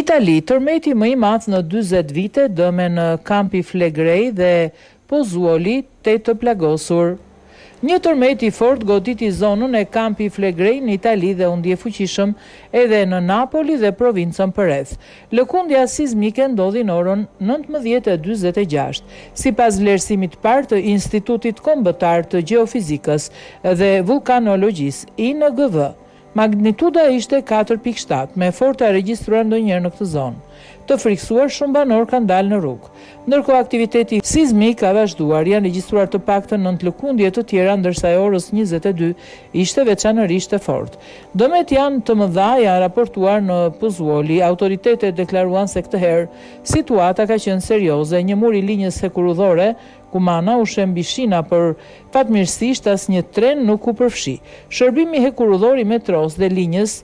Itali, tërmeti më i madh në 40 vite dëme në Campi Flegrei dhe Pozzuoli të plagosur. Një tërmet i fort goditi zonën e Campi Flegrei në Itali dhe u ndje fuqishëm edhe në Napoli dhe provincën përreth. Lëkundja sismike ndodhi në orën 19:46. Sipas vlerësimit parë të Institutit Kombëtar të Gjeofizikës dhe Vulkanologjisë INGV, magnituda ishte 4.7, me forta regjistruar ndonjëherë në këtë zonë. Të friksuar, shumë banor kanë dalë në rrugë. Ndërkohë aktiviteti sismik ka vazhduar, janë regjistruar të paktën 9 lëkundje të tjera, ndërsa e orës 22 ishte veçanërisht e fortë. Dëmet janë të mëdha, janë raportuar në Pozzuoli. Autoritetet deklaruan se këtë herë situata ka qenë serioze. Një mur i linjës hekurudhore Kumana u shembi shina, për fatmirësisht asnjë tren nuk u përfshi. Shërbimi hekurudhor i metros dhe linjës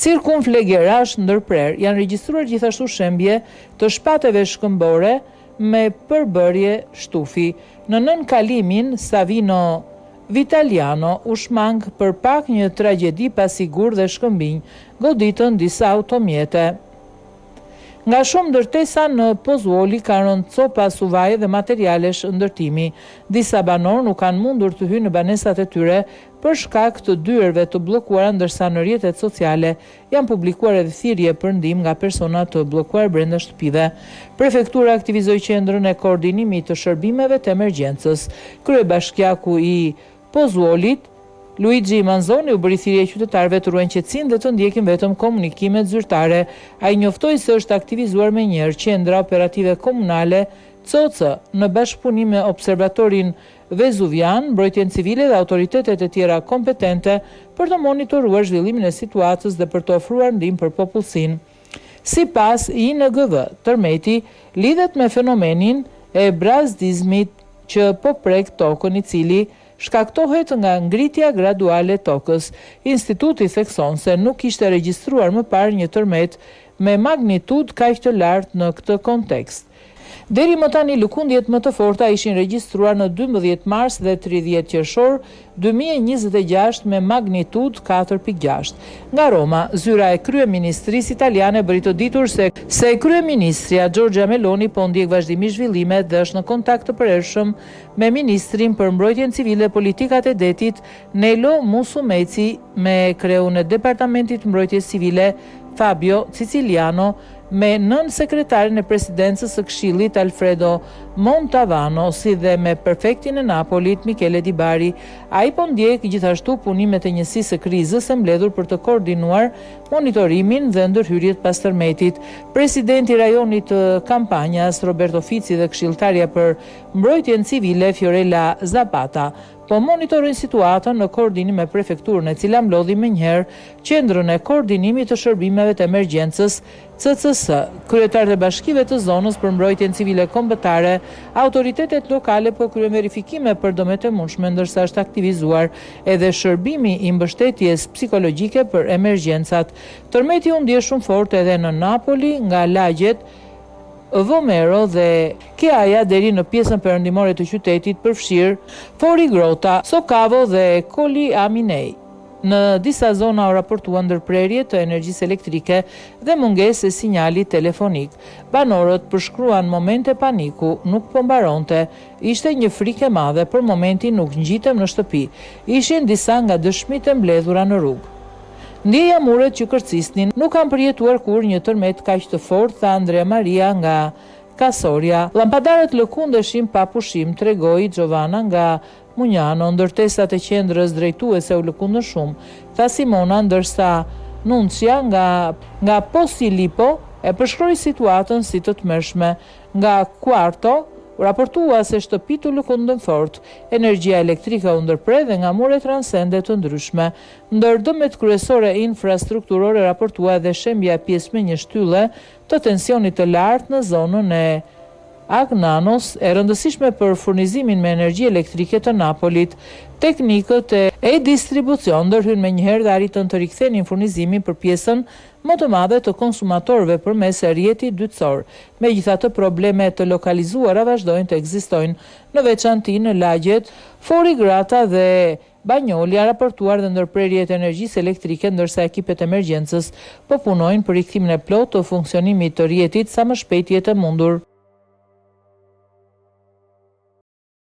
cirkumflegjerash ndërprer janë regjistruar gjithashtu shembje të shpateve shkëmbore me përbërje shtufi. Në nën kalimin Savino Vitaliano u shmang për pak një tragjedi pasi gur dhe shkëmbinj goditën disa automjete. Nga shumë ndërtesa në Pozzuoli ka rënë copa suvaje dhe materiale shëndërtimi. Disa banor nuk kanë mundur të hyjnë në banesat e tyre për shkak të dyerve të bllokuara, ndërsa në rrjetet sociale janë publikuar edhe thirrje për ndihmë nga persona të bllokuar brenda shtëpive. Prefektura aktivizoi qendrën e koordinimit të shërbimeve të emergjencës. Kryebashkiaku i Pozzuolit, Luigi Manzoni, u bëri thirrje qytetarëve të ruajnë qetësinë dhe të ndjekin vetëm komunikimet zyrtare. Ai njoftoi se është aktivizuar menjëherë qendra operative komunale COC në bashkëpunim me Observatorin Vezuvian, Mbrojtjen Civile dhe autoritetet e tjera kompetente për të monitoruar zhvillimin e situatës dhe për të ofruar ndihmë për popullsinë. Sipas INGV, tërmeti lidhet me fenomenin e brazdizmit që po prek tokën, i cili shkaktohet nga ngritja graduale tokës. Instituti thekson se nuk ishte regjistruar më parë një tërmet me magnitudë kaq të lartë në këtë kontekst. Deri më tani lëkundjet më të forta ishin regjistruar në 12 mars dhe 30 qershor 2026 me magnitudë 4.6. Nga Roma, zyra e kryeministrisë italiane bëri të ditur se kryeministria Giorgia Meloni po ndjek vazhdimisht zhvillimet dhe është në kontakt të përhershëm me ministrin për mbrojtjen civile dhe politikat e detit Nello Musumeci, me kreun e departamentit mbrojtjes civile Fabio Siciliano, me nën sekretarin e presidencës së Këshillit Alfredo Montavano, si dhe me prefektin e Napolit Michele Di Bari. Ai po ndjek gjithashtu punimet e njësisë së krizës e mbledhur për të koordinuar monitorimin dhe ndërhyrjet pas tërmetit. Presidenti i rajonit të Kampanjas Roberto Fici dhe këshilltarja për mbrojtjen civile Fiorella Zapata po monitorojnë situatën në koordinim me prefekturën, e cila mblodhi menjëherë qendrën e koordinimit të shërbimeve të emergjencës CCS. Kryetarët e bashkive të zonës për mbrojtjen civile kombëtare, autoritetet lokale po kryen verifikime për dëmet e mundshme, ndërsa është aktivizuar edhe shërbimi i mbështetjes psikologjike për emergjencat. Tërmeti u ndje shumë fort edhe në Napoli, nga lagjet Vomero dhe Chiaia deri në pjesën perëndimore të qytetit, përfshirë Fori Grota, Socavo dhe Colli Aminei. Në disa zona u raportuan ndërprerje të energjisë elektrike dhe mungesë e sinjalit telefonik. Banorët përshkruan momente paniku, nuk po mbaronte. Ishte një frikë e madhe, për momentin nuk ngjitem në shtëpi. Ishin disa nga dëshmitë e mbledhura në rrugë. Ndjeja muret që kërcisnin, nuk kanë përjetuar kur një tërmet kaq të fortë, tha Andrea Maria nga Kasoria. Llampadarët lëkundeshin pa pushim, tregoi Giovanna nga Mugnano. Ndërtesat e qendrës drejtuese u lëkundën shumë, tha Simona, ndërsa Nuncia nga Posillipo e përshkroi situatën si të tmerrshme. Nga Quarto raportua se shtëpitë u lëkundën fort, energjia elektrike u ndërprer dhe nga mure transende të ndryshme. Ndër dëmet kryesore infrastrukturore raportua edhe shembja e pjesme një shtylle të tensionit të lartë në zonën e Agnanos, e rëndësishme për furnizimin me energji elektrike të Napolit. Teknikët e distribucion ndërhyn menjëherë dhe arritën të rikthenin furnizimin për pjesën më të madhe të konsumatorëve përmes rrjetit dytësor. Megjithatë, probleme të lokalizuara vazhdojnë të ekzistojnë, në veçanti në lagjet Fori Grata dhe Banjoli a raportuar dhe ndërprerjet e energjisë elektrike, ndërsa ekipet emergjencës po punojnë për rikthimin e plotë të funksionimit të rrjetit sa më shpejt jetë mundur.